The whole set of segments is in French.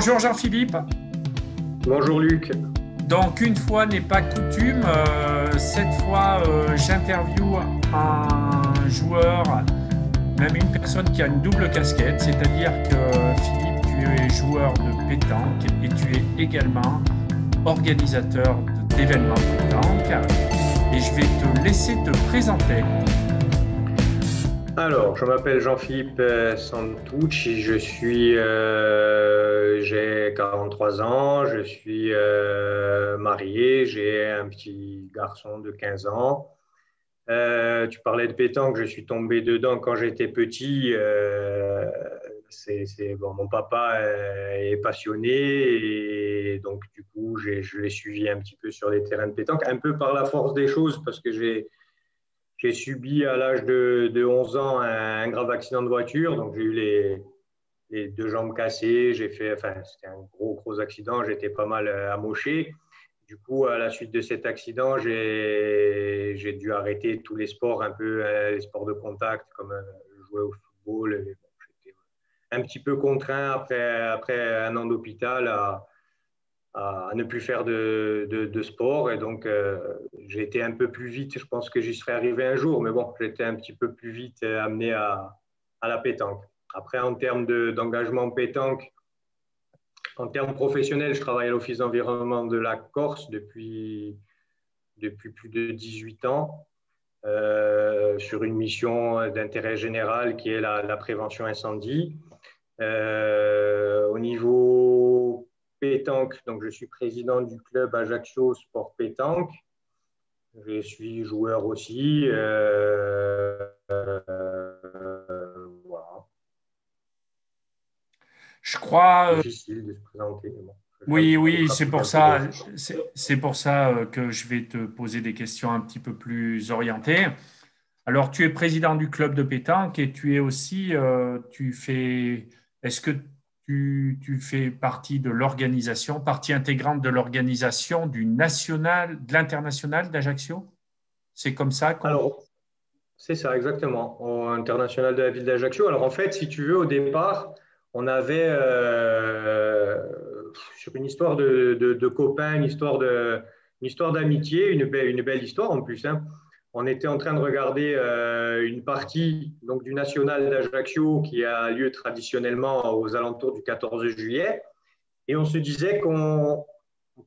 Bonjour Jean-Philippe. Bonjour Luc. Donc une fois n'est pas coutume, cette fois j'interviewe un joueur, même une personne qui a une double casquette, c'est-à-dire que Philippe, tu es joueur de pétanque et tu es également organisateur d'événements pétanque. Et je vais te laisser te présenter. Alors, je m'appelle Jean-Philippe Santucci, j'ai 43 ans, je suis marié, j'ai un petit garçon de 15 ans. Tu parlais de pétanque, je suis tombé dedans quand j'étais petit. Bon, mon papa est passionné et donc du coup, je l'ai suivi un petit peu sur les terrains de pétanque, un peu par la force des choses parce que j'ai subi à l'âge de 11 ans un grave accident de voiture. Donc, j'ai eu les deux jambes cassées. C'était un gros accident. J'étais pas mal amoché. Du coup, à la suite de cet accident, j'ai dû arrêter tous les sports, un peu les sports de contact, comme jouer au football. Bon, j'étais un petit peu contraint après un an d'hôpital à ne plus faire de sport. Et donc, j'ai été un peu plus vite. Je pense que j'y serais arrivé un jour, mais bon, j'étais un petit peu plus vite amené à la pétanque. Après, en termes d'engagement pétanque, en termes professionnels, je travaille à l'Office d'environnement de la Corse depuis plus de 18 ans, sur une mission d'intérêt général qui est la prévention incendie. Au niveau pétanque, donc je suis président du club Ajaccio Sport Pétanque. Je suis joueur aussi. Voilà. Je crois. Difficile de se présenter. Mais bon, Oui, rapide c'est pour ça que je vais te poser des questions un petit peu plus orientées. Alors, tu es président du club de pétanque et tu es aussi, est-ce que tu fais partie de l'organisation, partie intégrante de l'organisation de l'international d'Ajaccio? C'est comme ça qu'on… Alors, c'est ça, exactement, au international de la ville d'Ajaccio. Alors, en fait, si tu veux, au départ, on avait, sur une histoire de copains, une histoire d'amitié, une belle histoire en plus, hein. On était en train de regarder une partie donc, du national d'Ajaccio qui a lieu traditionnellement aux alentours du 14 juillet. Et on se disait qu'on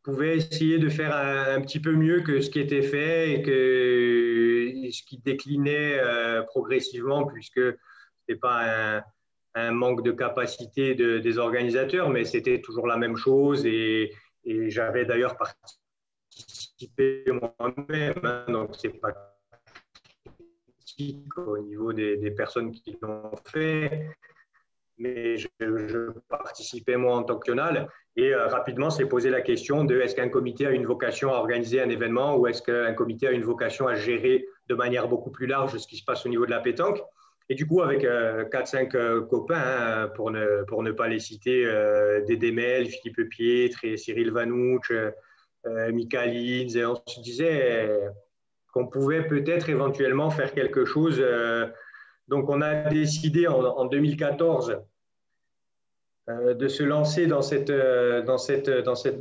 pouvait essayer de faire un petit peu mieux que ce qui était fait et que ce qui déclinait progressivement, puisque ce n'était pas un manque de capacité des organisateurs, mais c'était toujours la même chose. Et j'avais d'ailleurs participé moi-même, hein, donc c'est pas critique au niveau des personnes qui l'ont fait, mais je participais moi en tant que national. Et rapidement, s'est posé la question de est-ce qu'un comité a une vocation à organiser un événement ou est-ce qu'un comité a une vocation à gérer de manière beaucoup plus large ce qui se passe au niveau de la pétanque. Et du coup, avec 4-5 copains, hein, pour ne pas les citer, Dédé Mel, Philippe Pietre et Cyril Vanouch, Mika Linz, et on se disait qu'on pouvait peut-être éventuellement faire quelque chose. Donc, on a décidé en 2014 de se lancer dans cette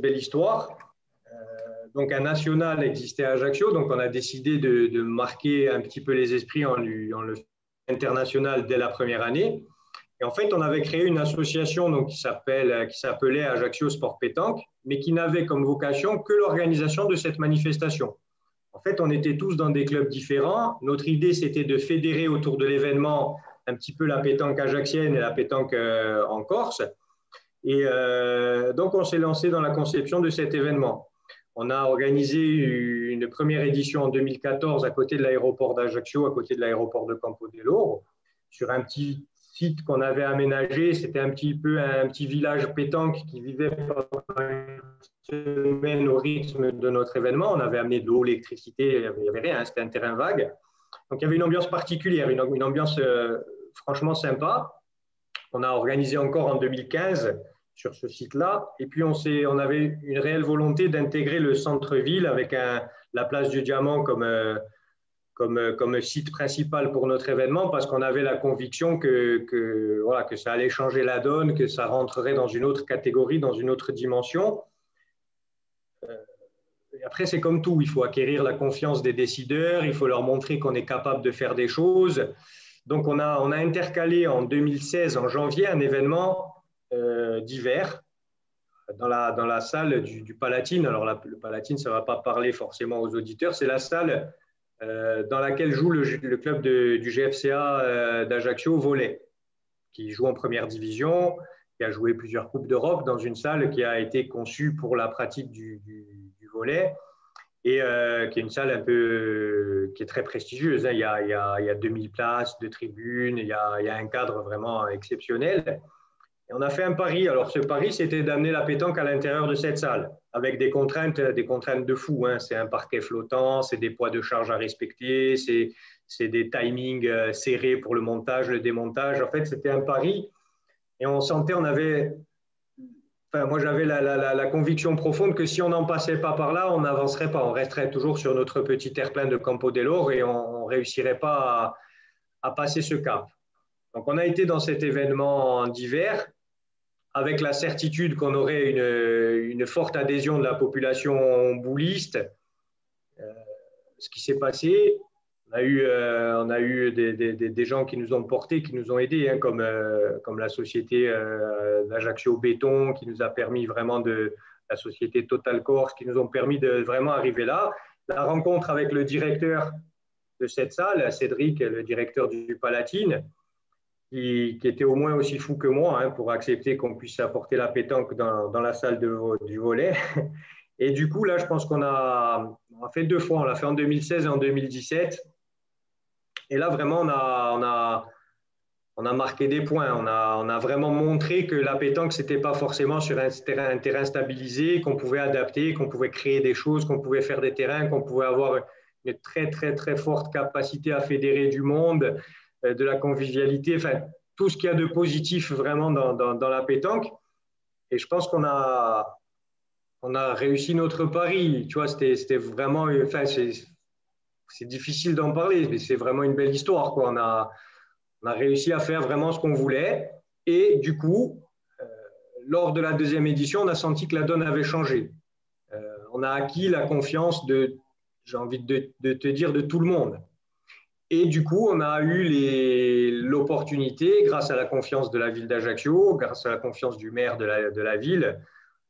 belle histoire. Donc, un national existait à Ajaccio, donc on a décidé de marquer un petit peu les esprits en le faisant international dès la première année. Et en fait, on avait créé une association donc, qui s'appelait Ajaccio Sport Pétanque, mais qui n'avait comme vocation que l'organisation de cette manifestation. En fait, on était tous dans des clubs différents. Notre idée, c'était de fédérer autour de l'événement un petit peu la pétanque ajaxienne et la pétanque en Corse. Et donc, on s'est lancé dans la conception de cet événement. On a organisé une première édition en 2014 à côté de l'aéroport d'Ajaccio, à côté de l'aéroport de Campo de Loro, sur un petit site qu'on avait aménagé. C'était un petit village pétanque qui vivait pendant une semaine au rythme de notre événement. On avait amené de l'eau, l'électricité, il n'y avait rien, c'était un terrain vague. Donc, il y avait une ambiance particulière, une ambiance franchement sympa. On a organisé encore en 2015 sur ce site-là. Et puis, on avait une réelle volonté d'intégrer le centre-ville avec la place du Diamant comme comme site principal pour notre événement parce qu'on avait la conviction voilà, que ça allait changer la donne, que ça rentrerait dans une autre catégorie, dans une autre dimension. Et après, c'est comme tout, il faut acquérir la confiance des décideurs, il faut leur montrer qu'on est capable de faire des choses. Donc, on a intercalé en 2016, en janvier, un événement d'hiver dans la salle du Palatine. Alors, le Palatine, ça ne va pas parler forcément aux auditeurs, c'est la salle dans laquelle joue le club du GFCA d'Ajaccio volley, qui joue en première division, qui a joué plusieurs Coupes d'Europe dans une salle qui a été conçue pour la pratique du volley et qui est une salle un peu qui est très prestigieuse. Hein. Il y a 2000 places de tribunes, il y a un cadre vraiment exceptionnel. Et on a fait un pari. Alors, ce pari, c'était d'amener la pétanque à l'intérieur de cette salle, avec des contraintes de fou. Hein. C'est un parquet flottant, c'est des poids de charge à respecter, c'est des timings serrés pour le montage, le démontage. En fait, c'était un pari. Et on sentait, moi, j'avais la conviction profonde que si on n'en passait pas par là, on n'avancerait pas. On resterait toujours sur notre petit terre-plein de Campo dell'Oro et on ne réussirait pas à passer ce cap. Donc, on a été dans cet événement d'hiver avec la certitude qu'on aurait une forte adhésion de la population bouliste. Ce qui s'est passé, on a eu des gens qui nous ont portés, qui nous ont aidés, hein, comme la société d'Ajaccio Béton, qui nous a permis vraiment la société Total Corse, qui nous ont permis de vraiment arriver là. La rencontre avec le directeur de cette salle, Cédric, le directeur du Palatine, qui était au moins aussi fou que moi, hein, pour accepter qu'on puisse apporter la pétanque dans la salle du volley. Et du coup, là, je pense qu'on a fait 2 fois. On l'a fait en 2016 et en 2017. Et là, vraiment, on a marqué des points. On a vraiment montré que la pétanque, ce n'était pas forcément sur un terrain stabilisé, qu'on pouvait adapter, qu'on pouvait créer des choses, qu'on pouvait faire des terrains, qu'on pouvait avoir une très, très, très forte capacité à fédérer du monde, de la convivialité, enfin, tout ce qu'il y a de positif vraiment dans la pétanque. Et je pense qu'on a réussi notre pari. Tu vois, c'était vraiment, enfin, c'est difficile d'en parler, mais c'est vraiment une belle histoire, quoi. On a réussi à faire vraiment ce qu'on voulait. Et du coup, lors de la 2e édition, on a senti que la donne avait changé. On a acquis la confiance j'ai envie de te dire, de tout le monde. Et du coup, on a eu l'opportunité, grâce à la confiance de la ville d'Ajaccio, grâce à la confiance du maire de la ville,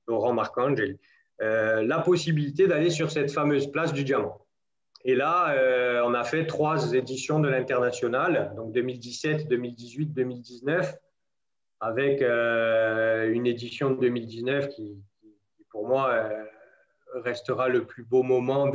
Laurent Marcangeli, la possibilité d'aller sur cette fameuse place du Diamant. Et là, on a fait 3 éditions de l'International, donc 2017, 2018, 2019, avec une édition de 2019 qui pour moi, restera le plus beau moment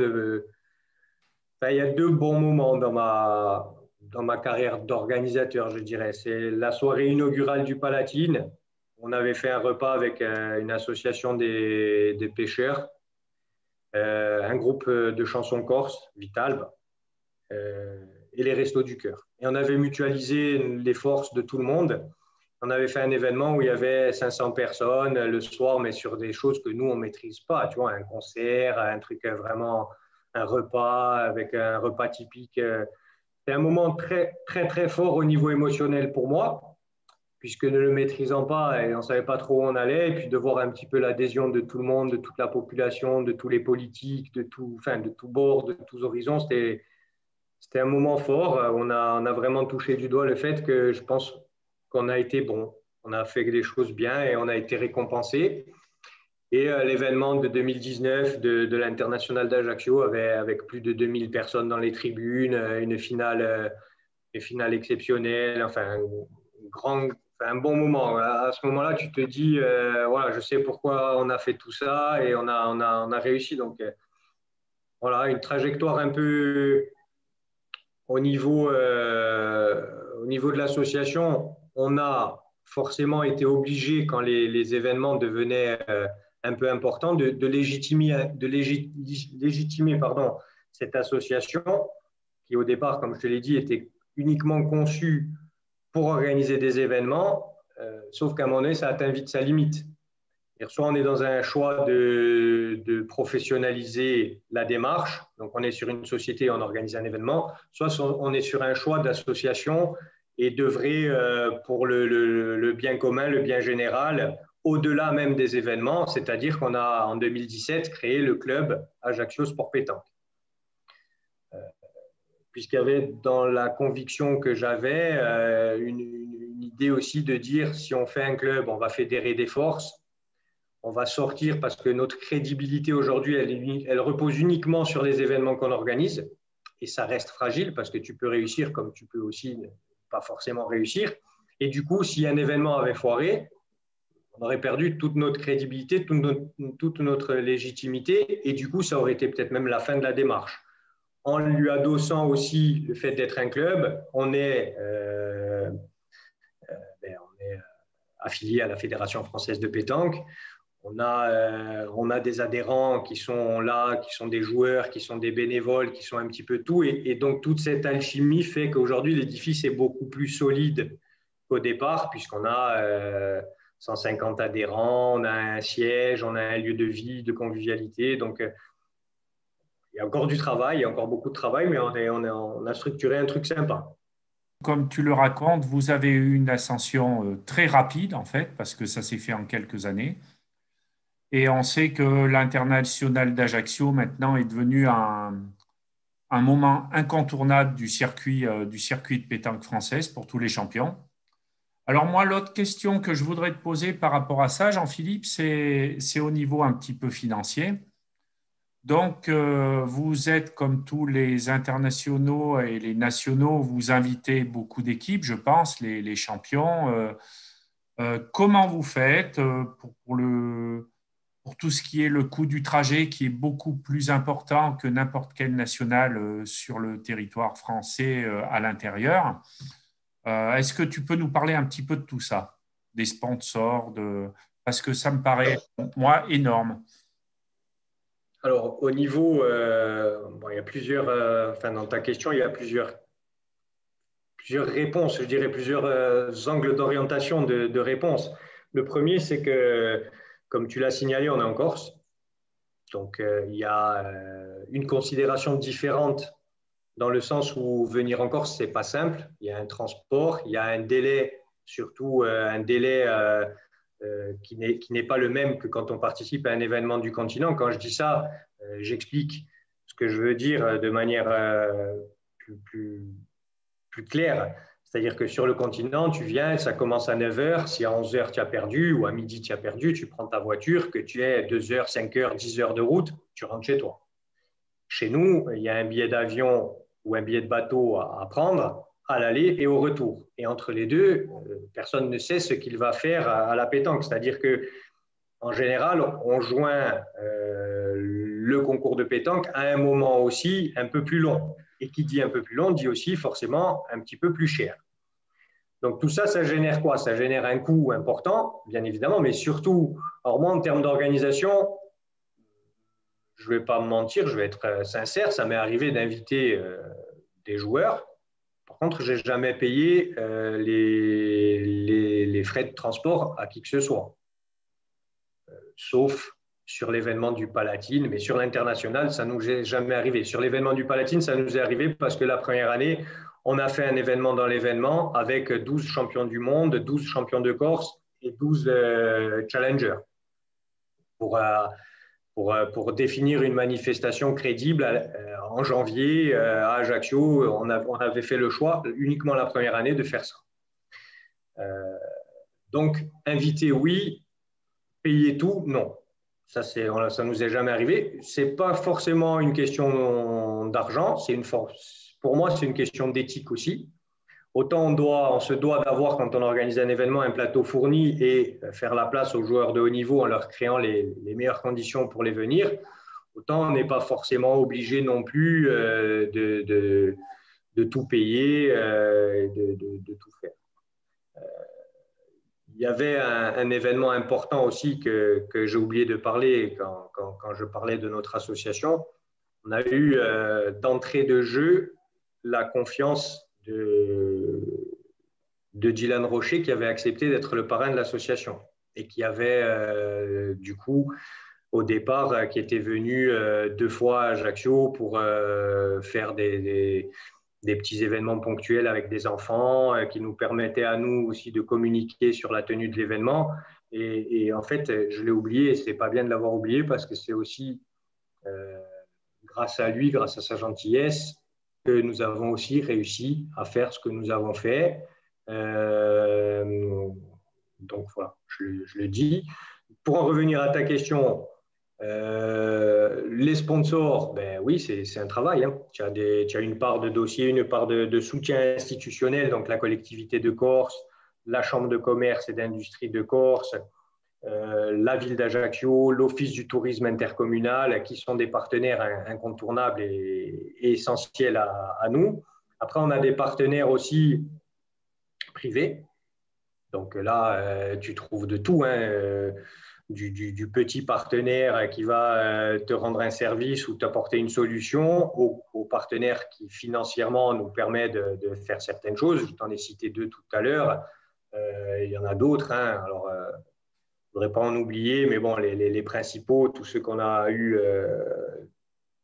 il y a 2 bons moments dans ma carrière d'organisateur, je dirais. C'est la soirée inaugurale du Palatine. On avait fait un repas avec une association des pêcheurs, un groupe de chansons corse, Vitalbe, et les Restos du Cœur. Et on avait mutualisé les forces de tout le monde. On avait fait un événement où il y avait 500 personnes le soir, mais sur des choses que nous, on ne maîtrise pas. Tu vois, un concert, un truc vraiment... un repas avec un repas typique. C'est un moment très, très, très fort au niveau émotionnel pour moi, puisque ne le maîtrisant pas et on ne savait pas trop où on allait, et puis de voir un petit peu l'adhésion de tout le monde, de toute la population, de tous les politiques, de tous bords, de tous horizons, c'était un moment fort. On a vraiment touché du doigt le fait que je pense qu'on a été bon. On a fait des choses bien et on a été récompensé. Et l'événement de 2019 de l'International d'Ajaccio avec plus de 2000 personnes dans les tribunes, une finale exceptionnelle, enfin, un bon moment. À ce moment-là, tu te dis, voilà, je sais pourquoi on a fait tout ça et on a réussi. Donc, voilà, une trajectoire un peu au niveau de l'association. On a forcément été obligé, quand les événements devenaient un peu important, de légitimer cette association qui, au départ, comme je te l'ai dit, était uniquement conçue pour organiser des événements, sauf qu'à un moment donné, ça atteint vite sa limite. Soit on est dans un choix de professionnaliser la démarche, donc on est sur une société, on organise un événement, soit on est sur un choix d'association et d'œuvrer pour le bien commun, le bien général, au-delà même des événements, c'est-à-dire qu'on a en 2017 créé le club Ajaccio Sport Pétanque. Puisqu'il y avait dans la conviction que j'avais une idée aussi de dire si on fait un club, on va fédérer des forces, on va sortir parce que notre crédibilité aujourd'hui, elle repose uniquement sur les événements qu'on organise et ça reste fragile parce que tu peux réussir comme tu peux aussi ne pas forcément réussir. Et du coup, si un événement avait foiré, on aurait perdu toute notre crédibilité, toute notre légitimité et du coup, ça aurait été peut-être même la fin de la démarche. En lui adossant aussi le fait d'être un club, on est affilié à la Fédération française de pétanque. On a des adhérents qui sont là, qui sont des joueurs, qui sont des bénévoles, qui sont un petit peu tout. Et donc, toute cette alchimie fait qu'aujourd'hui, l'édifice est beaucoup plus solide qu'au départ, puisqu'on a 150 adhérents, on a un siège, on a un lieu de vie, de convivialité. Donc, il y a encore du travail, il y a encore beaucoup de travail, mais on a structuré un truc sympa. Comme tu le racontes, vous avez eu une ascension très rapide, en fait, parce que ça s'est fait en quelques années. Et on sait que l'international d'Ajaccio, maintenant, est devenu un moment incontournable du circuit de pétanque française pour tous les champions. Alors moi, l'autre question que je voudrais te poser par rapport à ça, Jean-Philippe, c'est au niveau un petit peu financier. Donc, vous êtes comme tous les internationaux et les nationaux, vous invitez beaucoup d'équipes, je pense, les champions. Comment vous faites pour tout ce qui est le coût du trajet, qui est beaucoup plus important que n'importe quel national sur le territoire français à l'intérieur? Est-ce que tu peux nous parler un petit peu de tout ça, des sponsors, parce que ça me paraît, moi, énorme. Alors, au niveau, il y a plusieurs, dans ta question, il y a plusieurs réponses, je dirais plusieurs angles d'orientation de réponse. Le premier, c'est que, comme tu l'as signalé, on est en Corse. Donc, il y a une considération différente dans le sens où venir en Corse, ce n'est pas simple. Il y a un transport, il y a un délai, surtout un délai qui n'est pas le même que quand on participe à un événement du continent. Quand je dis ça, j'explique ce que je veux dire de manière plus claire. C'est-à-dire que sur le continent, tu viens, ça commence à 9 heures. Si à 11 heures tu as perdu ou à midi tu as perdu, tu prends ta voiture, que tu aies 2 heures, 5 heures, 10 heures de route, tu rentres chez toi. Chez nous, il y a un billet d'avion ou un billet de bateau à prendre à l'aller et au retour. Et entre les deux, personne ne sait ce qu'il va faire à la pétanque. C'est-à-dire que en général, on joint le concours de pétanque à un moment aussi un peu plus long. Et qui dit un peu plus long dit aussi forcément un petit peu plus cher. Donc tout ça, ça génère quoi? Ça génère un coût important, bien évidemment, mais surtout, alors moi, en termes d'organisation, je ne vais pas me mentir, je vais être sincère, ça m'est arrivé d'inviter des joueurs. Par contre, je n'ai jamais payé les frais de transport à qui que ce soit, sauf sur l'événement du Palatine, mais sur l'international, ça ne nous est jamais arrivé. Sur l'événement du Palatine, ça nous est arrivé parce que la première année, on a fait un événement dans l'événement avec 12 champions du monde, 12 champions de Corse et 12 challengers pour définir une manifestation crédible en janvier à Ajaccio. On avait fait le choix uniquement la première année de faire ça. Donc, inviter, oui. Payer tout, non. Ça nous est jamais arrivé. C'est pas forcément une question d'argent. Pour moi, c'est une question d'éthique aussi. Autant on se doit d'avoir, quand on organise un événement, un plateau fourni et faire la place aux joueurs de haut niveau en leur créant les meilleures conditions pour les venir. Autant on n'est pas forcément obligé non plus de tout payer, de tout faire. Il y avait un événement important aussi que j'ai oublié de parler quand je parlais de notre association. On a eu d'entrée de jeu la confiance de Dylan Rocher qui avait accepté d'être le parrain de l'association. et qui avait du coup au départ qui était venu 2 fois à Ajaccio pour faire des petits événements ponctuels avec des enfants qui nous permettaient à nous aussi de communiquer sur la tenue de l'événement. Et en fait, je l'ai oublié et c'est pas bien de l'avoir oublié parce que c'est aussi grâce à lui, grâce à sa gentillesse, que nous avons aussi réussi à faire ce que nous avons fait. Donc voilà, je le dis. Pour en revenir à ta question, les sponsors, ben oui, c'est un travail. Hein. Tu as une part de dossier, une part de soutien institutionnel, donc la collectivité de Corse, la Chambre de commerce et d'industrie de Corse, la ville d'Ajaccio, l'Office du tourisme intercommunal, qui sont des partenaires incontournables et essentiels à nous. Après, on a des partenaires aussi privés. Donc là, tu trouves de tout, hein, du petit partenaire qui va te rendre un service ou t'apporter une solution, au partenaire qui financièrement nous permet de faire certaines choses. Je t'en ai cité 2 tout à l'heure. Il y en a d'autres. Hein. Alors, je ne voudrais pas en oublier, mais bon, les principaux, tous ceux qu'on a eus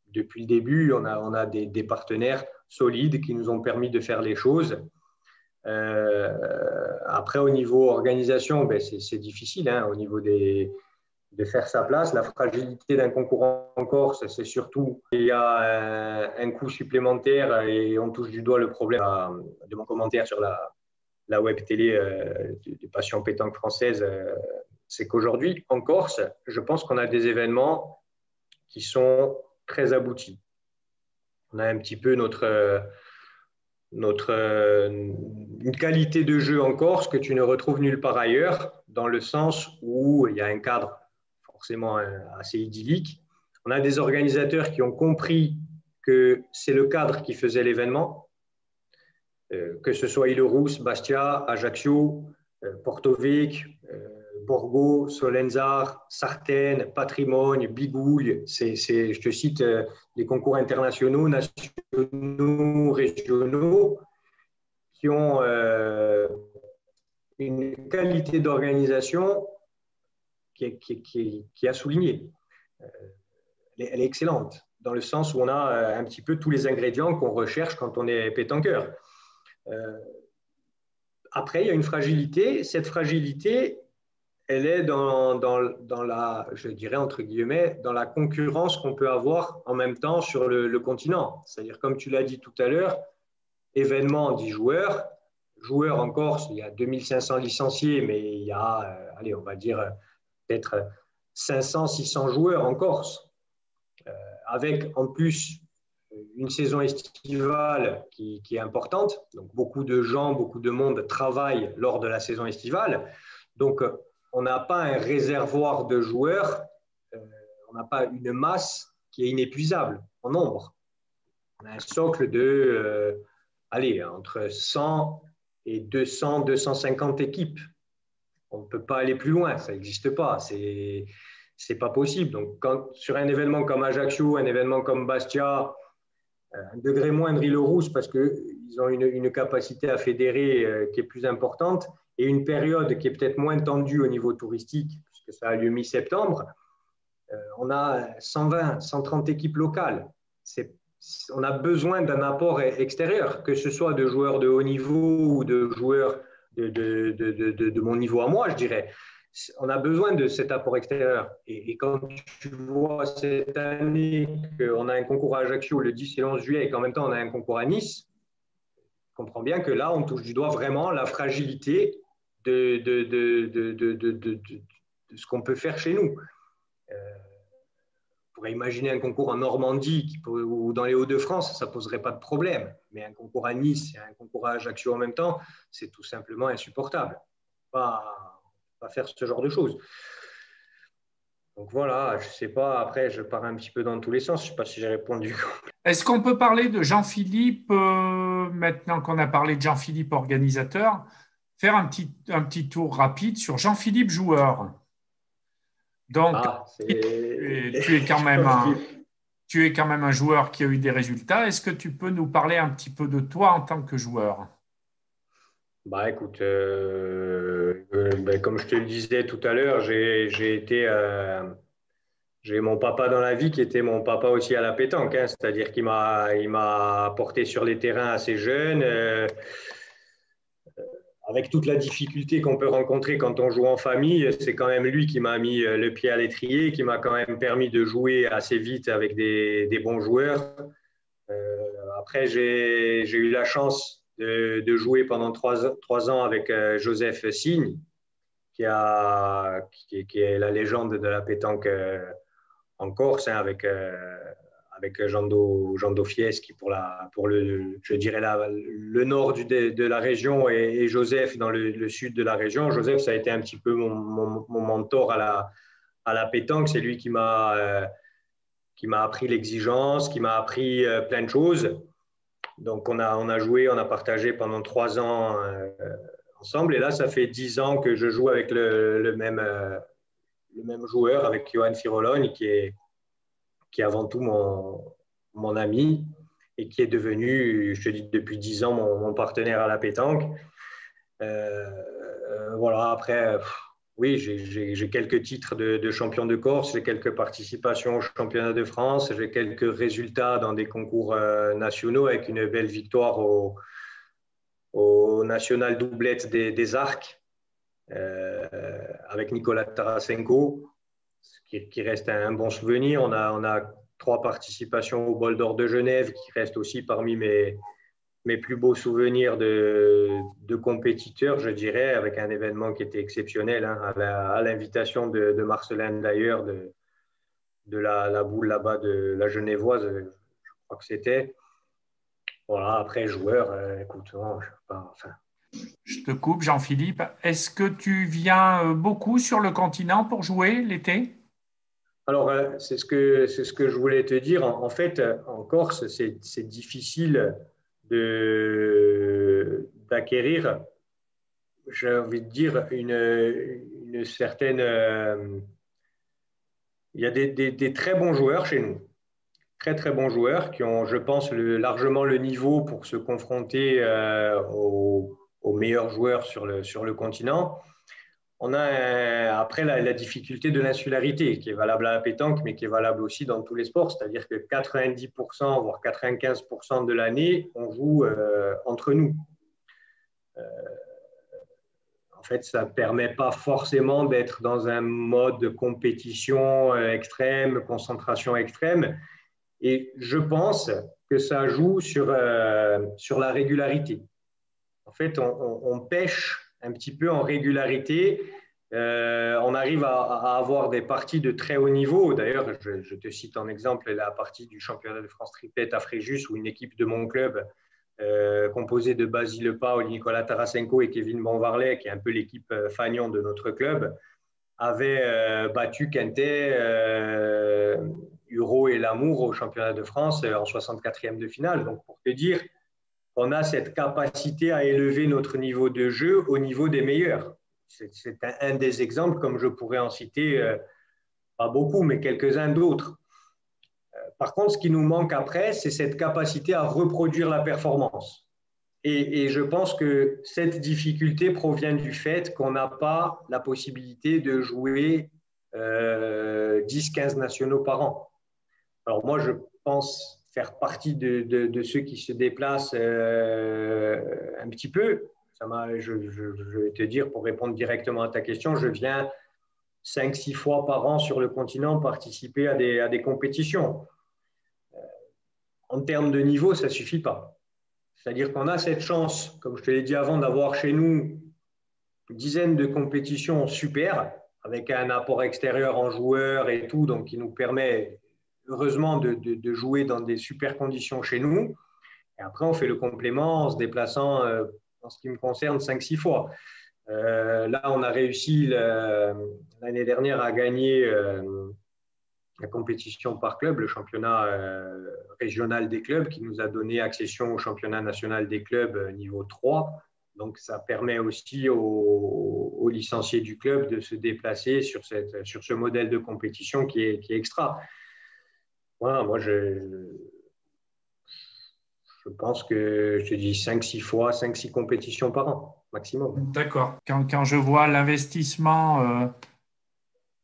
depuis le début, on a des partenaires solides qui nous ont permis de faire les choses. Après, au niveau organisation, ben, c'est difficile, hein, au niveau de faire sa place. La fragilité d'un concurrent en Corse, c'est surtout qu'il y a un coût supplémentaire et on touche du doigt le problème de mon commentaire sur la web télé du Passion Pétanque française. C'est qu'aujourd'hui, en Corse, je pense qu'on a des événements qui sont très aboutis. On a un petit peu une qualité de jeu en Corse que tu ne retrouves nulle part ailleurs, dans le sens où il y a un cadre forcément assez idyllique. On a des organisateurs qui ont compris que c'est le cadre qui faisait l'événement, que ce soit Île-Rousse, Bastia, Ajaccio, Porto-Vecchio, Borgo, Solenzar, Sartène, Patrimoine, Bigouille. Je te cite les concours internationaux, nationaux, régionaux, qui ont une qualité d'organisation qui a souligné. Elle est excellente, dans le sens où on a un petit peu tous les ingrédients qu'on recherche quand on est pétanqueur. Après, il y a une fragilité. Cette fragilité, elle est dans la, je dirais entre guillemets, dans la concurrence qu'on peut avoir en même temps sur le continent. C'est-à-dire, comme tu l'as dit tout à l'heure, événement 10 joueurs. Joueurs en Corse, il y a 2500 licenciés, mais il y a, allez, on va dire peut-être 500, 600 joueurs en Corse. Avec en plus une saison estivale qui est importante. Donc, beaucoup de gens, beaucoup de monde travaillent lors de la saison estivale. Donc, on n'a pas un réservoir de joueurs, on n'a pas une masse qui est inépuisable en nombre. On a un socle de, entre 100 et 200, 250 équipes. On ne peut pas aller plus loin, ça n'existe pas. C'est pas possible. Donc, sur un événement comme Ajaccio, un événement comme Bastia, un degré moindre Île-Rousse parce qu'ils ont une capacité à fédérer qui est plus importante et une période qui est peut-être moins tendue au niveau touristique, puisque ça a lieu mi-septembre, on a 120, 130 équipes locales. On a besoin d'un apport extérieur, que ce soit de joueurs de haut niveau ou de joueurs de mon niveau à moi, je dirais. On a besoin de cet apport extérieur. Et quand tu vois cette année qu'on a un concours à Ajaccio le 10 et 11 juillet et qu'en même temps on a un concours à Nice, tu comprends bien que là, on touche du doigt vraiment la fragilité de ce qu'on peut faire chez nous. On pourrait imaginer un concours en Normandie ou dans les Hauts-de-France, ça ne poserait pas de problème. Mais un concours à Nice et un concours à Ajaccio en même temps, c'est tout simplement insupportable. Pas faire ce genre de choses. Donc voilà, je ne sais pas, après je pars un petit peu dans tous les sens, je ne sais pas si j'ai répondu. Est-ce qu'on peut parler de Jean-Philippe, maintenant qu'on a parlé de Jean-Philippe organisateur, faire un petit tour rapide sur Jean-Philippe joueur? Donc, tu es quand même un joueur qui a eu des résultats. Est-ce que tu peux nous parler un petit peu de toi en tant que joueur? Bah écoute, comme je te le disais tout à l'heure, j'ai mon papa dans la vie qui était mon papa aussi à la pétanque, hein. C'est-à-dire il m'a porté sur les terrains assez jeune, avec toute la difficulté qu'on peut rencontrer quand on joue en famille. C'est quand même lui qui m'a mis le pied à l'étrier, qui m'a quand même permis de jouer assez vite avec des bons joueurs. Après, j'ai eu la chance de jouer pendant 3 ans avec Joseph Signe, qui est la légende de la pétanque en Corse, hein, avec Jean Fies, qui pour le, je dirais le nord de la région, et Joseph dans le sud de la région. Joseph, ça a été un petit peu mon mentor à la pétanque. C'est lui qui m'a appris l'exigence, qui m'a appris plein de choses. Donc, on a joué, on a partagé pendant 3 ans ensemble. Et là, ça fait 10 ans que je joue avec le même joueur, avec Johan Firologne, qui est avant tout mon ami et qui est devenu, je te dis, depuis 10 ans, mon partenaire à la pétanque. Voilà, après, oui, j'ai quelques titres de champion de Corse, j'ai quelques participations au championnat de France, j'ai quelques résultats dans des concours nationaux avec une belle victoire au national doublette des arcs avec Nicolas Tarasenko, qui reste un bon souvenir. On a 3 participations au Bol d'Or de Genève, qui reste aussi parmi mes plus beaux souvenirs de compétiteurs, je dirais, avec un événement qui était exceptionnel, hein, à l'invitation de Marcelin d'ailleurs, de la boule là-bas de la Genevoise, je crois que c'était. Voilà, après, joueur, écoute, non, je sais pas, enfin. Je te coupe, Jean-Philippe. Est-ce que tu viens beaucoup sur le continent pour jouer l'été? Alors, c'est ce que je voulais te dire. En fait, en Corse, c'est difficile d'acquérir, j'ai envie de dire, une certaine. Il y a des très bons joueurs chez nous, très très bons joueurs qui ont, je pense, largement le niveau pour se confronter aux meilleurs joueurs sur le continent. On a après la difficulté de l'insularité qui est valable à la pétanque, mais qui est valable aussi dans tous les sports, c'est-à-dire que 90%, voire 95% de l'année, on joue entre nous. En fait, ça ne permet pas forcément d'être dans un mode de compétition extrême, concentration extrême. Et je pense que ça joue sur la régularité. En fait, on pêche un petit peu en régularité. On arrive à avoir des parties de très haut niveau. D'ailleurs, je te cite en exemple la partie du championnat de France triplette à Fréjus, où une équipe de mon club, composée de Basile Paul, Nicolas Tarasenko et Kevin Bonvarlet, qui est un peu l'équipe fanion de notre club, avait battu Quintet, Huro et Lamour au championnat de France en 64e de finale. Donc, pour te dire qu'on a cette capacité à élever notre niveau de jeu au niveau des meilleurs. C'est un des exemples, comme je pourrais en citer, pas beaucoup, mais quelques-uns d'autres. Par contre, ce qui nous manque après, c'est cette capacité à reproduire la performance. Et je pense que cette difficulté provient du fait qu'on n'a pas la possibilité de jouer 10-15 nationaux par an. Alors moi, je pense faire partie de ceux qui se déplacent un petit peu. Je vais te dire, pour répondre directement à ta question, je viens 5-6 fois par an sur le continent participer à des compétitions. En termes de niveau, ça ne suffit pas. C'est-à-dire qu'on a cette chance, comme je te l'ai dit avant, d'avoir chez nous une dizaine de compétitions super, avec un apport extérieur en joueurs et tout, donc qui nous permet heureusement de jouer dans des super conditions chez nous. Et après, on fait le complément en se déplaçant, en ce qui me concerne, 5-6 fois. Là, on a réussi l'année dernière à gagner la compétition par club, le championnat régional des clubs, qui nous a donné accession au championnat national des clubs niveau 3. Donc, ça permet aussi aux licenciés du club de se déplacer sur ce modèle de compétition qui est extra. Voilà, moi, Je pense que je te dis 5-6 fois, 5-6 compétitions par an, maximum. D'accord. Quand je vois l'investissement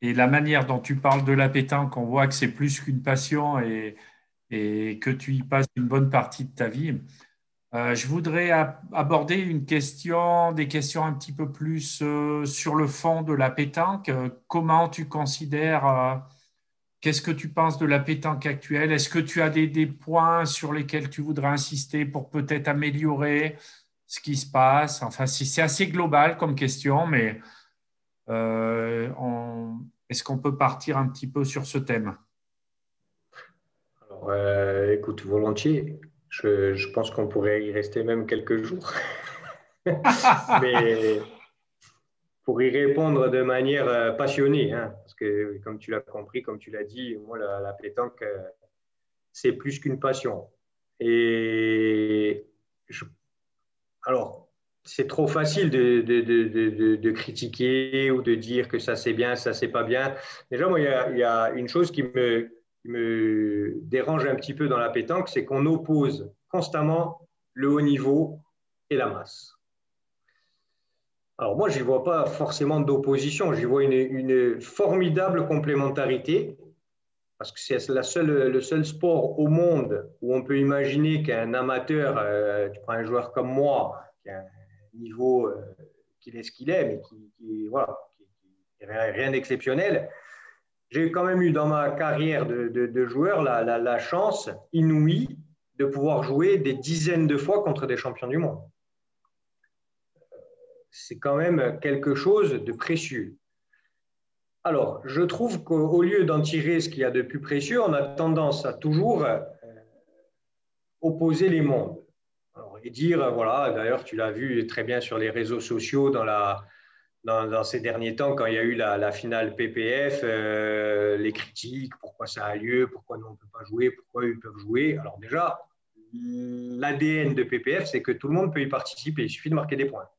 et la manière dont tu parles de la pétanque, on voit que c'est plus qu'une passion et que tu y passes une bonne partie de ta vie. Je voudrais aborder des questions un petit peu plus sur le fond de la pétanque. Comment tu considères, qu'est-ce que tu penses de la pétanque actuelle? Est-ce que tu as des points sur lesquels tu voudrais insister pour peut-être améliorer ce qui se passe? Enfin, c'est assez global comme question, mais est-ce qu'on peut partir un petit peu sur ce thème? Alors, écoute, volontiers. Je pense qu'on pourrait y rester même quelques jours. Mais pour y répondre de manière passionnée, hein, parce que comme tu l'as compris, comme tu l'as dit, moi, la pétanque, c'est plus qu'une passion. Et je- alors, c'est trop facile de critiquer ou de dire que ça c'est bien, ça c'est pas bien. Déjà, moi, il y a une chose qui me dérange un petit peu dans la pétanque, c'est qu'on oppose constamment le haut niveau et la masse. Alors moi, je n'y vois pas forcément d'opposition, j'y vois une formidable complémentarité, parce que c'est le seul sport au monde où on peut imaginer qu'un amateur, tu prends un joueur comme moi, qui a un niveau qu'il est ce qu'il est, mais voilà, qui rien d'exceptionnel. J'ai quand même eu dans ma carrière de joueur la chance inouïe de pouvoir jouer des dizaines de fois contre des champions du monde. C'est quand même quelque chose de précieux. Alors, je trouve qu'au lieu d'en tirer ce qu'il y a de plus précieux, on a tendance à toujours opposer les mondes. Alors, et dire, voilà, d'ailleurs, tu l'as vu très bien sur les réseaux sociaux dans ces derniers temps, quand il y a eu la finale PPF, les critiques, pourquoi ça a lieu, pourquoi nous on ne peut pas jouer, pourquoi eux peuvent jouer. Alors déjà, l'ADN de PPF, c'est que tout le monde peut y participer, il suffit de marquer des points.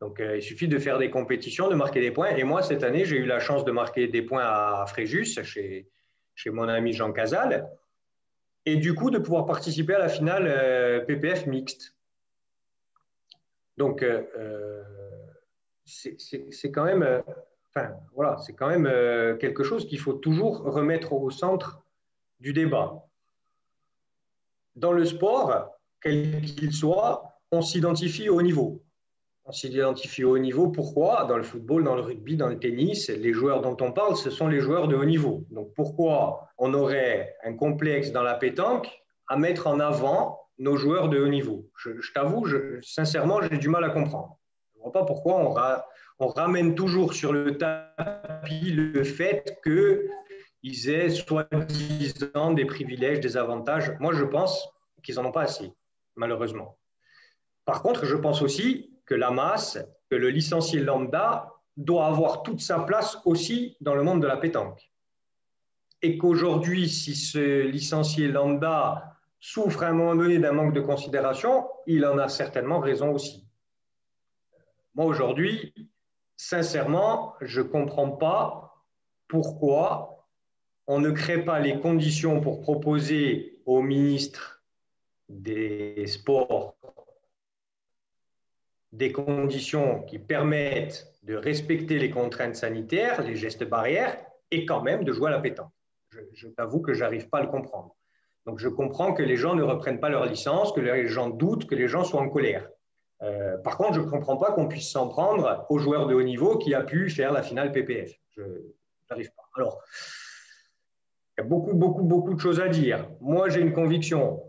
Donc, il suffit de faire des compétitions, de marquer des points. Et moi, cette année, j'ai eu la chance de marquer des points à Fréjus, chez mon ami Jean Casal, et du coup, de pouvoir participer à la finale PPF mixte. Donc, c'est quand même, enfin, voilà, c'est quand même quelque chose qu'il faut toujours remettre au centre du débat. Dans le sport, quel qu'il soit, on s'identifie au niveau. On s'identifie au haut niveau. Pourquoi? Dans le football, dans le rugby, dans le tennis, les joueurs dont on parle, ce sont les joueurs de haut niveau. Donc pourquoi on aurait un complexe dans la pétanque à mettre en avant nos joueurs de haut niveau? Je t'avoue, sincèrement, j'ai du mal à comprendre. Je ne vois pas pourquoi on ramène toujours sur le tapis le fait qu'ils aient soi-disant des privilèges, des avantages. Moi, je pense qu'ils n'en ont pas assez, malheureusement. Par contre, je pense aussi que la masse, que le licencié lambda doit avoir toute sa place aussi dans le monde de la pétanque. Et qu'aujourd'hui, si ce licencié lambda souffre à un moment donné d'un manque de considération, il en a certainement raison aussi. Moi, aujourd'hui, sincèrement, je ne comprends pas pourquoi on ne crée pas les conditions pour proposer au ministre des Sports des conditions qui permettent de respecter les contraintes sanitaires, les gestes barrières, et quand même de jouer à la pétanque. Je t'avoue que je n'arrive pas à le comprendre. Donc je comprends que les gens ne reprennent pas leur licence, que les gens doutent, que les gens soient en colère. Par contre, je ne comprends pas qu'on puisse s'en prendre aux joueurs de haut niveau qui a pu faire la finale PPF. Je n'arrive pas. Alors, il y a beaucoup de choses à dire. Moi, j'ai une conviction.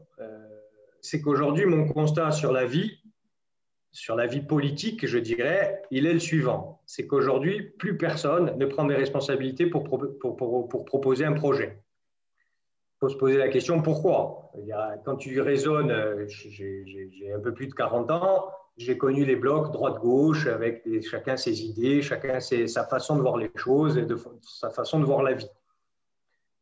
C'est qu'aujourd'hui, mon constat sur la vie politique, je dirais, il est le suivant. C'est qu'aujourd'hui, plus personne ne prend des responsabilités pour proposer un projet. Il faut se poser la question pourquoi. Quand tu raisonnes, j'ai un peu plus de 40 ans, j'ai connu les blocs droite-gauche avec chacun ses idées, chacun sa façon de voir les choses et sa façon de voir la vie.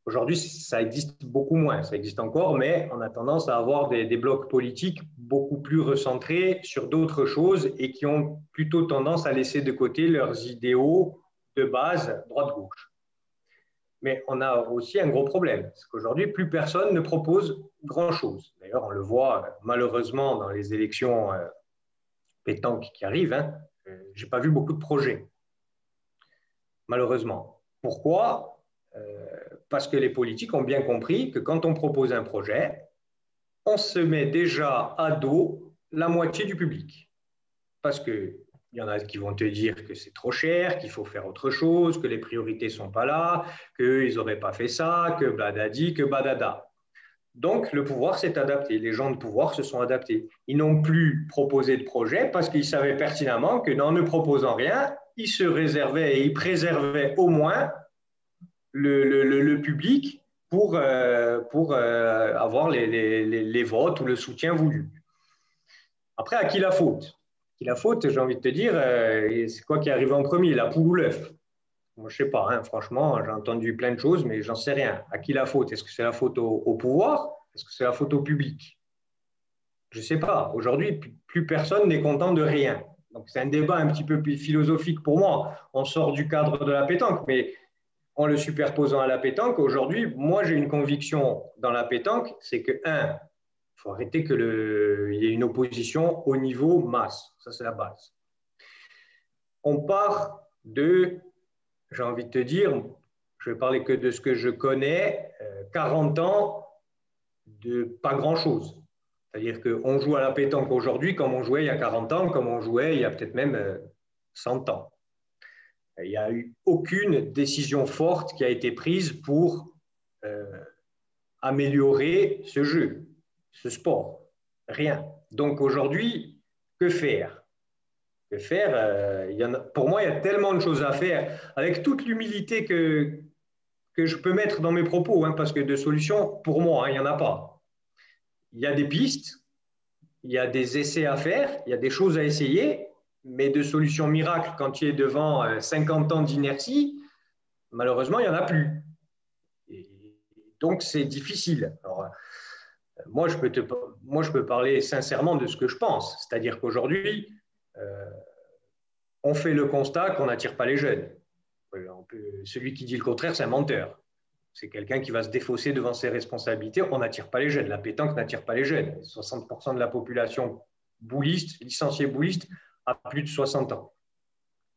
Aujourd'hui, ça existe beaucoup moins. Ça existe encore, mais on a tendance à avoir des blocs politiques beaucoup plus recentrés sur d'autres choses et qui ont plutôt tendance à laisser de côté leurs idéaux de base droite-gauche. Mais on a aussi un gros problème, c'est qu'aujourd'hui, plus personne ne propose grand-chose. D'ailleurs, on le voit malheureusement dans les élections pétanques qui arrivent. Hein, je n'ai pas vu beaucoup de projets, malheureusement. Pourquoi? Parce que les politiques ont bien compris que quand on propose un projet, on se met déjà à dos la moitié du public. Parce qu'il y en a qui vont te dire que c'est trop cher, qu'il faut faire autre chose, que les priorités ne sont pas là, qu'ils n'auraient pas fait ça, que bladadi, que badada. Donc, le pouvoir s'est adapté. Les gens de pouvoir se sont adaptés. Ils n'ont plus proposé de projet parce qu'ils savaient pertinemment que en ne proposant rien, ils se réservaient et ils préservaient au moins le public pour avoir les votes ou le soutien voulu. Après, à qui la faute? La faute, j'ai envie de te dire, c'est quoi qui est arrivé en premier, la poule ou l'œuf? Moi, je ne sais pas, hein, franchement, j'ai entendu plein de choses, mais j'en sais rien. À qui la faute? Est-ce que c'est la faute au pouvoir? Est-ce que c'est la faute au public? Je ne sais pas. Aujourd'hui, plus personne n'est content de rien. Donc, c'est un débat un petit peu philosophique pour moi. On sort du cadre de la pétanque, mais en le superposant à la pétanque, aujourd'hui, moi, j'ai une conviction dans la pétanque, c'est que, il faut arrêter qu'il y ait une opposition au niveau masse. Ça, c'est la base. On part de, j'ai envie de te dire, je vais parler que de ce que je connais, 40 ans de pas grand-chose. C'est-à-dire qu'on joue à la pétanque aujourd'hui comme on jouait il y a 40 ans, comme on jouait il y a peut-être même 100 ans. Il n'y a eu aucune décision forte qui a été prise pour améliorer ce jeu, ce sport. Rien. Donc aujourd'hui, que faire? Que faire? Pour moi, il y a tellement de choses à faire, avec toute l'humilité que je peux mettre dans mes propos, hein, parce que de solutions, pour moi, hein, il n'y en a pas. Il y a des pistes, il y a des essais à faire, il y a des choses à essayer, mais de solutions miracles, quand tu es devant 50 ans d'inertie, malheureusement, il n'y en a plus. Et donc, c'est difficile. Alors, moi, je peux parler sincèrement de ce que je pense. C'est-à-dire qu'aujourd'hui, on fait le constat qu'on n'attire pas les jeunes. Celui qui dit le contraire, c'est un menteur. C'est quelqu'un qui va se défausser devant ses responsabilités. On n'attire pas les jeunes. La pétanque n'attire pas les jeunes. 60% de la population bouliste, licenciée bouliste, a plus de 60 ans.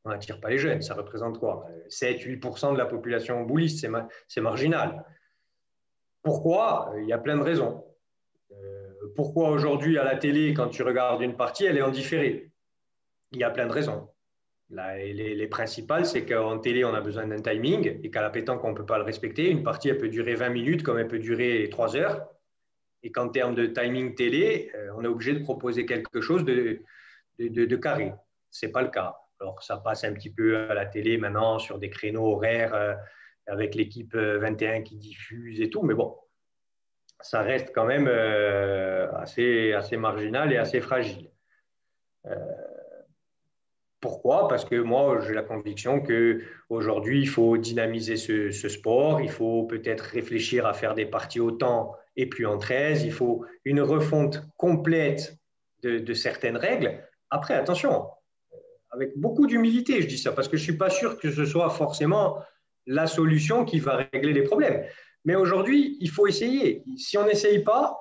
On n'attire pas les jeunes. Ça représente quoi? 7-8% de la population bouliste, c'est marginal. Pourquoi? Il y a plein de raisons. Pourquoi aujourd'hui, à la télé, quand tu regardes une partie, elle est en différé? Il y a plein de raisons. Les principales, c'est qu'en télé, on a besoin d'un timing et qu'à la pétanque, on ne peut pas le respecter. Une partie, elle peut durer 20 minutes comme elle peut durer 3 heures. Et qu'en termes de timing télé, on est obligé de proposer quelque chose de carré. Ce n'est pas le cas. Alors, ça passe un petit peu à la télé maintenant sur des créneaux horaires avec l'équipe 21 qui diffuse et tout. Mais bon, ça reste quand même assez marginal et assez fragile. Pourquoi? Parce que moi, j'ai la conviction qu'aujourd'hui, il faut dynamiser ce sport. Il faut peut-être réfléchir à faire des parties autant et plus en 13. Il faut une refonte complète de certaines règles. Après, attention, avec beaucoup d'humilité, je dis ça, parce que je ne suis pas sûr que ce soit forcément la solution qui va régler les problèmes. Mais aujourd'hui, il faut essayer. Si on n'essaye pas,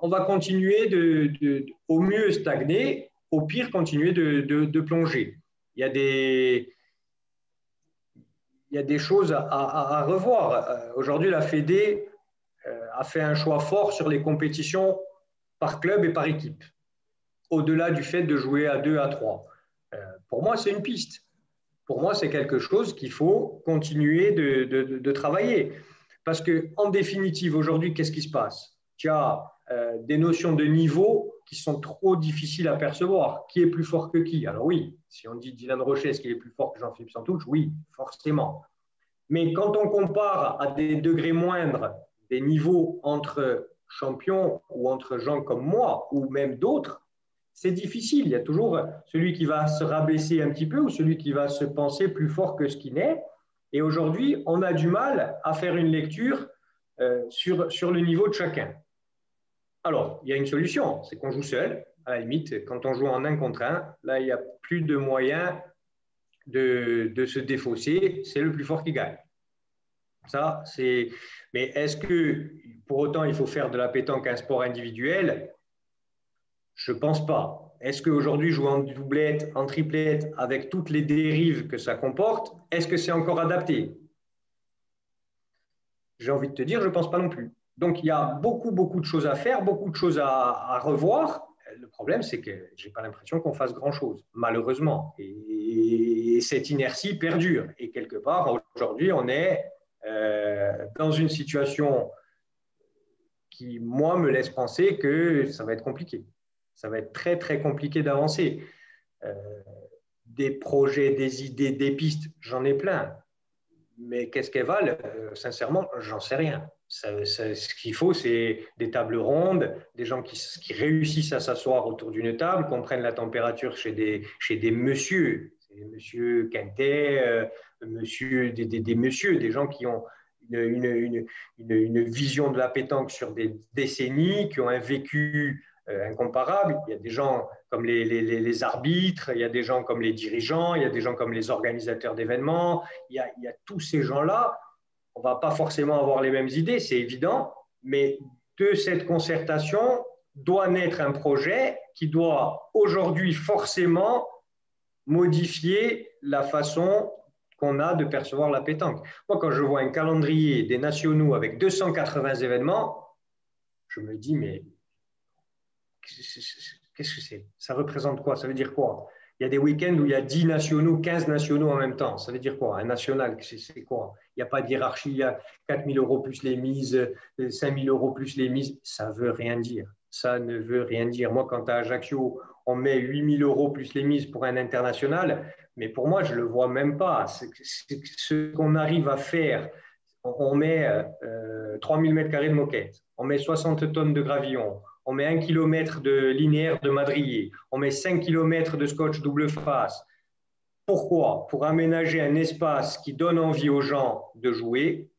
on va continuer au mieux stagner, au pire, continuer de plonger. Il y a des choses à revoir. Aujourd'hui, la Fédé a fait un choix fort sur les compétitions par club et par équipe, au-delà du fait de jouer à 2, à 3. Pour moi, c'est une piste. Pour moi, c'est quelque chose qu'il faut continuer de travailler. Parce qu'en définitive, aujourd'hui, qu'est-ce qui se passe? Tu as des notions de niveau qui sont trop difficiles à percevoir. Qui est plus fort que qui? Alors oui, si on dit Dylan Rochet, est-ce qu'il est plus fort que Jean-Philippe Santouche? Oui, forcément. Mais quand on compare à des degrés moindres des niveaux entre champions ou entre gens comme moi ou même d'autres, c'est difficile. Il y a toujours celui qui va se rabaisser un petit peu ou celui qui va se penser plus fort que ce qu'il n'est. Et aujourd'hui, on a du mal à faire une lecture sur le niveau de chacun. Alors, il y a une solution, c'est qu'on joue seul. À la limite, quand on joue en 1 contre 1, là, il n'y a plus de moyen de se défausser. C'est le plus fort qui gagne. Ça, c'est... Mais est-ce que pour autant il faut faire de la pétanque un sport individuel? Je ne pense pas. Est-ce qu'aujourd'hui, jouer en doublette, en triplette, avec toutes les dérives que ça comporte, est-ce que c'est encore adapté? J'ai envie de te dire, je ne pense pas non plus. Donc, il y a beaucoup, beaucoup de choses à faire, beaucoup de choses à revoir. Le problème, c'est que je n'ai pas l'impression qu'on fasse grand-chose, malheureusement. Et cette inertie perdure. Et quelque part, aujourd'hui, on est dans une situation qui, moi, me laisse penser que ça va être compliqué. Ça va être très, très compliqué d'avancer. Euh, des projets, des idées, des pistes, j'en ai plein. Mais qu'est-ce qu'elles valent? Sincèrement, j'en sais rien. Ce qu'il faut, c'est des tables rondes, des gens qui réussissent à s'asseoir autour d'une table, qu'on prenne la température chez des messieurs, des messieurs Quintet, des messieurs, des gens qui ont une vision de la pétanque sur des décennies, qui ont un vécu incomparable. Il y a des gens comme les arbitres, il y a des gens comme les dirigeants, il y a des gens comme les organisateurs d'événements, il y a tous ces gens-là. On ne va pas forcément avoir les mêmes idées, c'est évident, mais de cette concertation doit naître un projet qui doit aujourd'hui forcément modifier la façon qu'on a de percevoir la pétanque. Moi, quand je vois un calendrier des nationaux avec 280 événements, je me dis, mais qu'est-ce que c'est? Ça représente quoi? Ça veut dire quoi? Il y a des week-ends où il y a 10 nationaux, 15 nationaux en même temps. Ça veut dire quoi? Un national, c'est quoi? Il n'y a pas de hiérarchie, il y a 4 000 € plus les mises, 5 000 € plus les mises. Ça ne veut rien dire. Ça ne veut rien dire. Moi, quand à Ajaccio, on met 8 000 € plus les mises pour un international, mais pour moi, je ne le vois même pas. Ce qu'on arrive à faire, on met 3 000 m² de moquette, on met 60 tonnes de gravillon, on met 1 km de linéaire de madrier, on met 5 km de scotch double face. Pourquoi? Pour aménager un espace qui donne envie aux gens de jouer,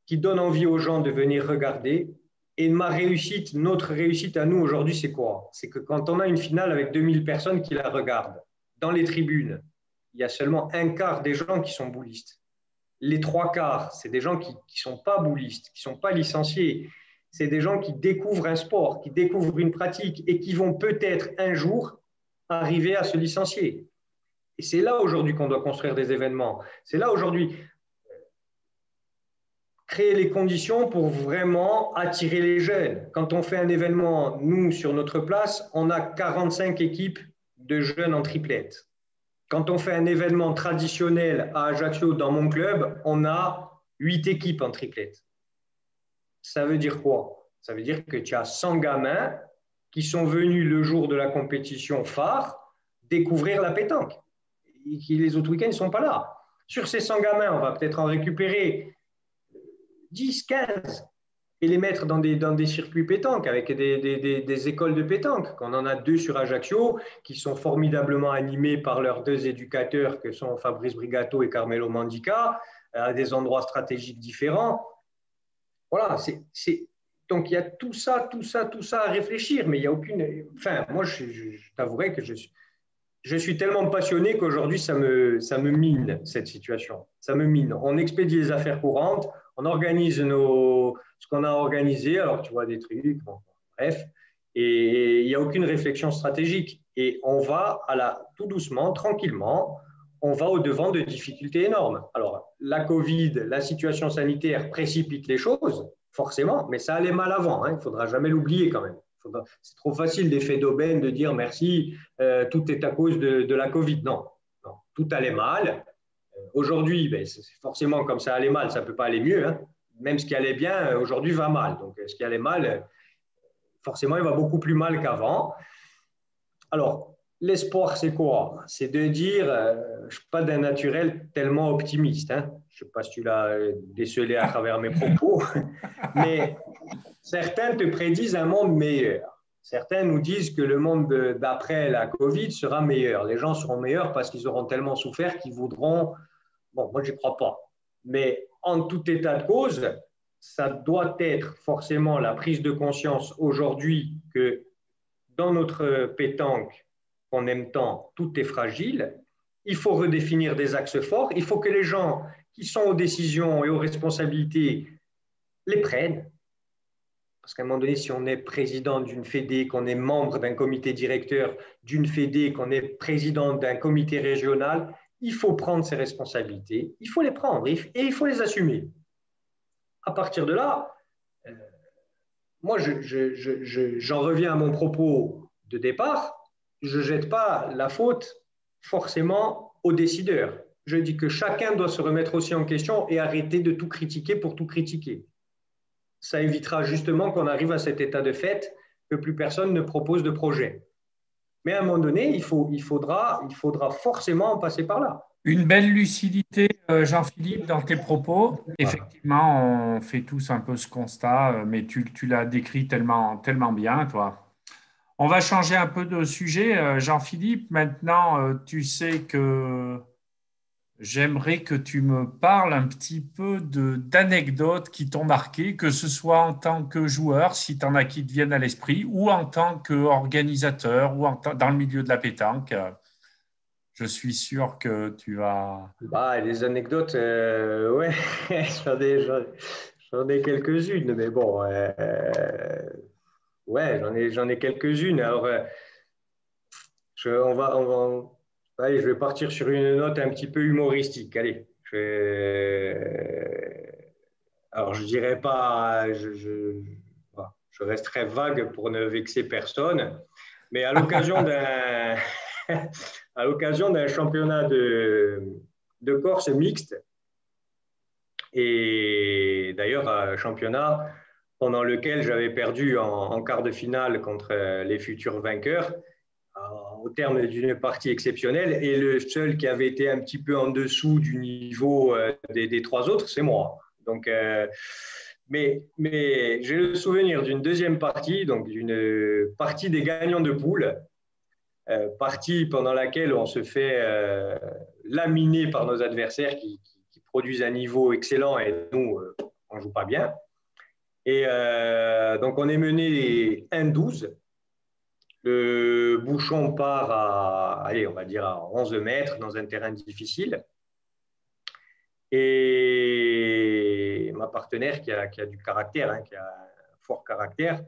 qui donne envie aux gens de venir regarder. Et ma réussite, notre réussite à nous aujourd'hui, c'est quoi? C'est que quand on a une finale avec 2000 personnes qui la regardent, dans les tribunes, il y a seulement un quart des gens qui sont boulistes. Les trois quarts, c'est des gens qui ne sont pas boulistes, qui ne sont pas licenciés. C'est des gens qui découvrent un sport, qui découvrent une pratique et qui vont peut-être un jour arriver à se licencier. Et c'est là aujourd'hui qu'on doit construire des événements. C'est là aujourd'hui créer les conditions pour vraiment attirer les jeunes. Quand on fait un événement, nous, sur notre place, on a 45 équipes de jeunes en triplette. Quand on fait un événement traditionnel à Ajaccio, dans mon club, on a 8 équipes en triplette. Ça veut dire quoi? Ça veut dire que tu as 100 gamins qui sont venus le jour de la compétition phare découvrir la pétanque. Et qui les autres week-ends ne sont pas là. Sur ces 100 gamins, on va peut-être en récupérer 10, 15 et les mettre dans des circuits pétanques avec des écoles de pétanque. On en a 2 sur Ajaccio qui sont formidablement animés par leurs 2 éducateurs que sont Fabrice Brigato et Carmelo Mandica à des endroits stratégiques différents. Voilà, donc il y a tout ça à réfléchir, mais il n'y a aucune... Enfin, moi, je t'avouerai que je suis tellement passionné qu'aujourd'hui, ça me mine, cette situation. Ça me mine. On expédie les affaires courantes, on organise ce qu'on a organisé, alors tu vois des trucs, bon, bref, et il n'y a aucune réflexion stratégique. Et on va tout doucement, tranquillement, on va au-devant de difficultés énormes. Alors, la Covid, la situation sanitaire précipite les choses, forcément, mais ça allait mal avant, hein, il ne faudra jamais l'oublier quand même. C'est trop facile d'effet d'aubaine de dire merci, tout est à cause de la Covid. Non, tout allait mal. Aujourd'hui, c'est forcément comme ça allait mal, ça ne peut pas aller mieux. Hein. Même ce qui allait bien, aujourd'hui, va mal. Donc, ce qui allait mal, forcément, il va beaucoup plus mal qu'avant. Alors, l'espoir, c'est quoi? C'est de dire, je ne suis pas d'un naturel tellement optimiste. Hein. Je ne sais pas si tu l'as décelé à travers mes propos, mais certains te prédisent un monde meilleur. Certains nous disent que le monde d'après la Covid sera meilleur. Les gens seront meilleurs parce qu'ils auront tellement souffert qu'ils voudront... Bon, moi, je n'y crois pas. Mais en tout état de cause, ça doit être forcément la prise de conscience aujourd'hui que dans notre pétanque qu'on aime tant, tout est fragile. Il faut redéfinir des axes forts. Il faut que les gens qui sont aux décisions et aux responsabilités les prennent. Parce qu'à un moment donné, si on est président d'une fédé, qu'on est membre d'un comité directeur d'une fédé, qu'on est président d'un comité régional, il faut prendre ses responsabilités, il faut les prendre et il faut les assumer. À partir de là, moi, j'en reviens à mon propos de départ, je ne jette pas la faute forcément aux décideurs. Je dis que chacun doit se remettre aussi en question et arrêter de tout critiquer pour tout critiquer. Ça évitera justement qu'on arrive à cet état de fait que plus personne ne propose de projet. Mais à un moment donné, il faudra forcément en passer par là. Une belle lucidité, Jean-Philippe, dans tes propos. Voilà. Effectivement, on fait tous un peu ce constat, mais tu l'as décrit tellement, tellement bien, toi. On va changer un peu de sujet, Jean-Philippe. Maintenant, tu sais que j'aimerais que tu me parles un petit peu d'anecdotes qui t'ont marqué, que ce soit en tant que joueur, si tu en as qui te viennent à l'esprit, ou en tant qu'organisateur, ou dans le milieu de la pétanque. Je suis sûr que tu vas… Bah, les anecdotes, ouais, j'en ai quelques-unes, mais bon, ouais, j'en ai quelques-unes. Alors, allez, je vais partir sur une note un petit peu humoristique. Allez, alors je dirais pas, voilà, je resterai vague pour ne vexer personne, mais à l'occasion d'un à l'occasion d'un championnat de Corse mixte, et d'ailleurs un championnat pendant lequel j'avais perdu en quart de finale contre les futurs vainqueurs, au terme d'une partie exceptionnelle, et le seul qui avait été un petit peu en dessous du niveau des trois autres, c'est moi. Donc, mais j'ai le souvenir d'une deuxième partie, donc d'une partie des gagnants de poule, partie pendant laquelle on se fait laminer par nos adversaires qui produisent un niveau excellent et nous, on ne joue pas bien. Et donc, on est mené 1-12. Le bouchon part à, allez, on va dire à 11 mètres dans un terrain difficile. Et ma partenaire, qui a du caractère, hein, qui a un fort caractère,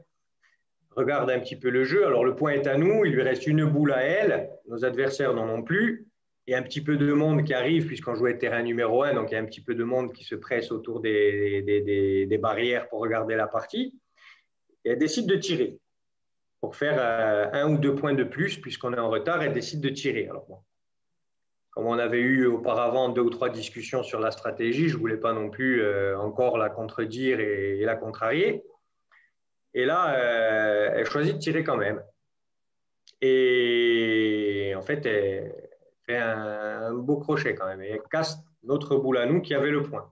regarde un petit peu le jeu. Alors, le point est à nous, il lui reste une boule à elle, nos adversaires n'en ont plus. Il y a un petit peu de monde qui arrive, puisqu'on jouait terrain numéro 1, donc il y a un petit peu de monde qui se presse autour des barrières pour regarder la partie. Et elle décide de tirer pour faire 1 ou 2 points de plus, puisqu'on est en retard, elle décide de tirer. Alors, bon, comme on avait eu auparavant 2 ou 3 discussions sur la stratégie, je ne voulais pas non plus encore la contredire et la contrarier. Et là, elle choisit de tirer quand même. Et en fait, elle fait un beau crochet quand même. Et elle casse notre boule à nous qui avait le point.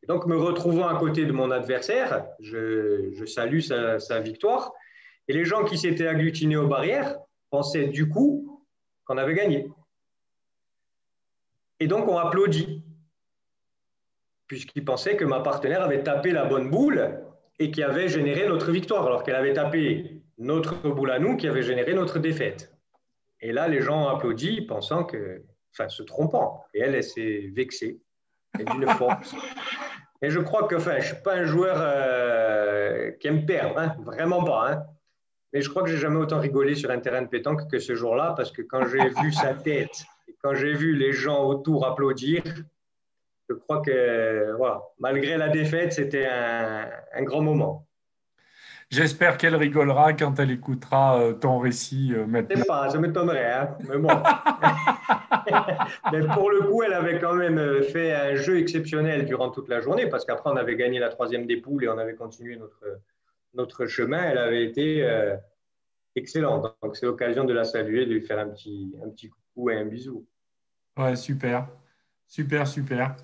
Et donc, me retrouvant à côté de mon adversaire, je salue sa victoire. Et les gens qui s'étaient agglutinés aux barrières pensaient du coup qu'on avait gagné. Et donc, on applaudit, puisqu'ils pensaient que ma partenaire avait tapé la bonne boule et qui avait généré notre victoire, alors qu'elle avait tapé notre boule à nous qui avait généré notre défaite. Et là, les gens ont applaudi, pensant que, enfin, se trompant. Et elle s'est vexée, et d'une force. Et je crois que, enfin, je ne suis pas un joueur qui aime perdre, hein, vraiment pas. Hein. Mais je crois que j'ai jamais autant rigolé sur un terrain de pétanque que ce jour-là, parce que quand j'ai vu sa tête et quand j'ai vu les gens autour applaudir, je crois que, voilà, malgré la défaite, c'était un grand moment. J'espère qu'elle rigolera quand elle écoutera ton récit Je ne maintenant. sais pas, ça m'étonnerait, hein, mais bon. Mais pour le coup, elle avait quand même fait un jeu exceptionnel durant toute la journée, parce qu'après, on avait gagné la troisième des poules et on avait continué notre chemin. Elle avait été excellente. Donc, c'est l'occasion de la saluer, de lui faire un petit coucou et un bisou. Ouais, super, super, super.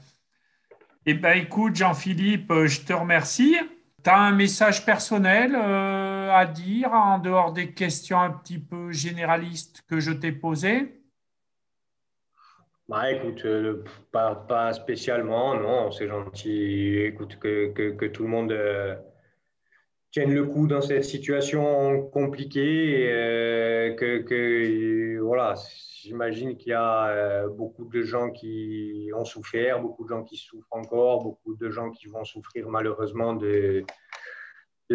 Eh bien, écoute, Jean-Philippe, je te remercie. Tu as un message personnel à dire en dehors des questions un petit peu généralistes que je t'ai posées? Bah, écoute, pas spécialement, non, c'est gentil. Écoute, que tout le monde tiennent le coup dans cette situation compliquée. Voilà, j'imagine qu'il y a beaucoup de gens qui ont souffert, beaucoup de gens qui souffrent encore, beaucoup de gens qui vont souffrir malheureusement de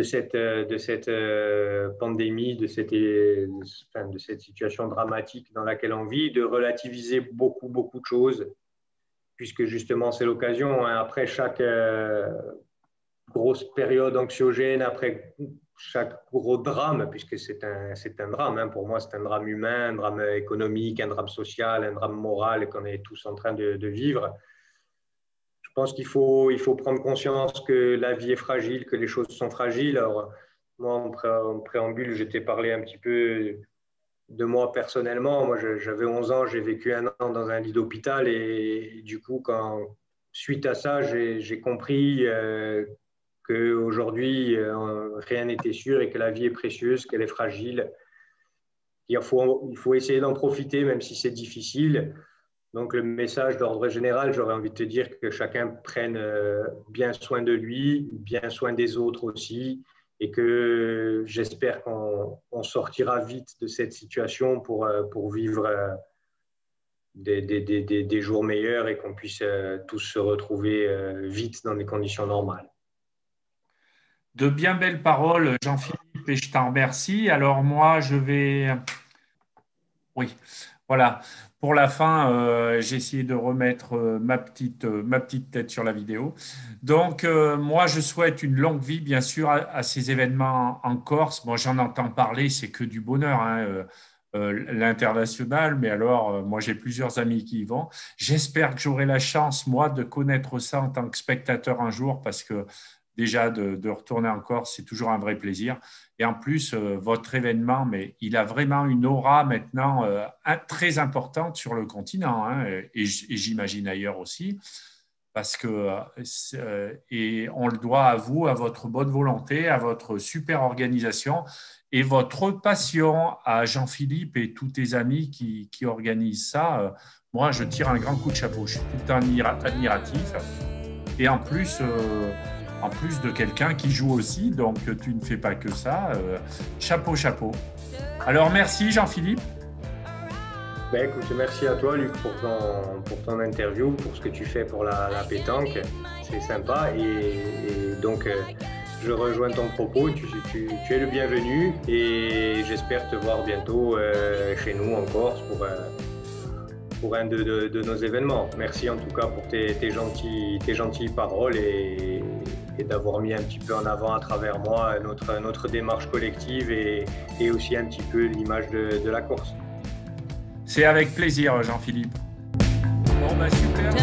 cette pandémie, de cette situation dramatique dans laquelle on vit, de relativiser beaucoup de choses, puisque justement c'est l'occasion, hein, après chaque grosse période anxiogène, après chaque gros drame, puisque c'est un drame, hein, pour moi c'est un drame humain, un drame économique, un drame social, un drame moral qu'on est tous en train de vivre. Je pense qu'il faut prendre conscience que la vie est fragile, que les choses sont fragiles. Alors, moi, en préambule, je t'ai parlé un petit peu de moi personnellement. Moi, j'avais 11 ans, j'ai vécu 1 an dans un lit d'hôpital et du coup, suite à ça, j'ai compris qu'aujourd'hui, rien n'était sûr et que la vie est précieuse, qu'elle est fragile. Il faut essayer d'en profiter, même si c'est difficile. Donc, le message d'ordre général, j'aurais envie de te dire que chacun prenne bien soin de lui, bien soin des autres aussi, et que j'espère qu'on sortira vite de cette situation pour vivre des jours meilleurs et qu'on puisse tous se retrouver vite dans des conditions normales. De bien belles paroles, Jean-Philippe, et je t'en remercie. Alors moi, oui, voilà. Pour la fin, j'ai essayé de remettre ma petite tête sur la vidéo. Donc, moi, je souhaite une longue vie, bien sûr, à ces événements en Corse. Bon, j'en entends parler, c'est que du bonheur, hein, l'international. Mais alors, moi, j'ai plusieurs amis qui y vont. J'espère que j'aurai la chance, moi, de connaître ça en tant que spectateur un jour, parce que déjà, de retourner en Corse, c'est toujours un vrai plaisir. Et en plus, votre événement, mais il a vraiment une aura maintenant très importante sur le continent, hein, et j'imagine ailleurs aussi, parce que et on le doit à vous, à votre bonne volonté, à votre super organisation et votre passion, à Jean-Philippe et tous tes amis qui organisent ça. Moi, je tire un grand coup de chapeau. Je suis tout le temps admiratif. Et en plus de quelqu'un qui joue aussi, donc tu ne fais pas que ça. Chapeau. Alors, merci Jean-Philippe. Ben, écoute, merci à toi, Luc, pour ton interview, pour ce que tu fais pour la pétanque. C'est sympa. Et donc, je rejoins ton propos. Tu es le bienvenu et j'espère te voir bientôt chez nous en Corse pour un de nos événements. Merci en tout cas pour tes gentilles paroles et d'avoir mis un petit peu en avant à travers moi notre démarche collective et aussi un petit peu l'image de la Corse. C'est avec plaisir, Jean-Philippe. Bon, bah, super.